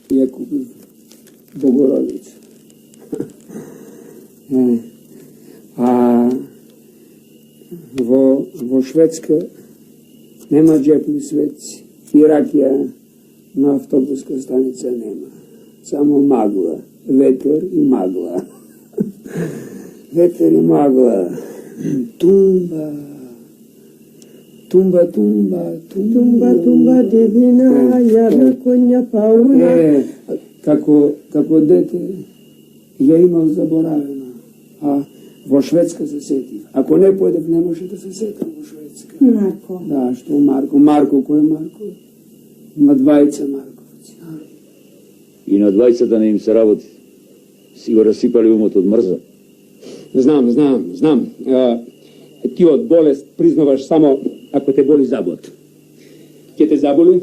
я купив Богородицю. А во Шведска нема джепни светци и ракија на автобуска станица нема. Само магла, ветер и магла. Ветер и магла. Тумба. Тумба, тумба, тумба. Тумба, тумба, девина, јавна конја пауна. Како дете ја имам заборавена, а во Шведска се сетив. Ако не појдев, не може да се сетам во Шведска. Марко. Да, што Марко? Марко, кој е Марко? Има двајца Марковци. И на двајцата не им се работи. Си го расипали умот од мрза. Знам. Ти од болест признаваш само ако те боли забот. Ќе те заболи,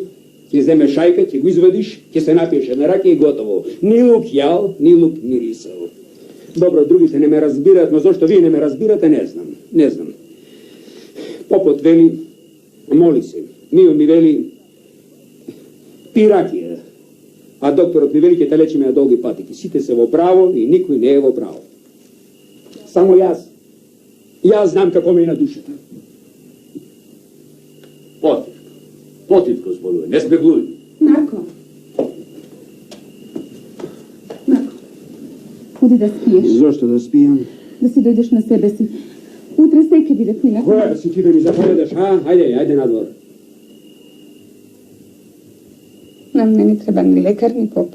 ќе земеш шајка, ќе го извадиш, ќе се напиеш една рака и готово. Ни лук јал, ни лук мирисал. Добро, другите не ме разбираат, но зашто вие не ме разбирате, не знам. Попот вели, моли се. Мио ми вели, пи ракија. А докторот ми вели, ќе те лечиме на долги патики. Сите се во право и никој не е во право. Само јас знам како ми е на душата. Потитко зборува, не збегувај. Марко, ходи да спиеш. Зошто да спијам? Да си дојдеш на себе си. Утре се ќе биде пината. Која си ти да ми заповедаш, а? Ајде надвор. Нам не ни треба ни лекар, ни поп.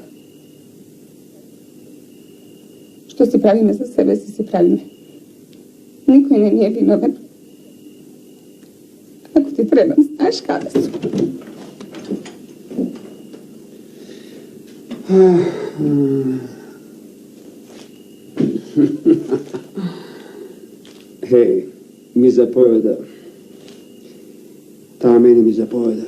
Што си правиме за себе си правиме. Никој не ни е виновен. Ако ти треба, знаеш каде су. Ми заповеда. Таа мене ми заповеда.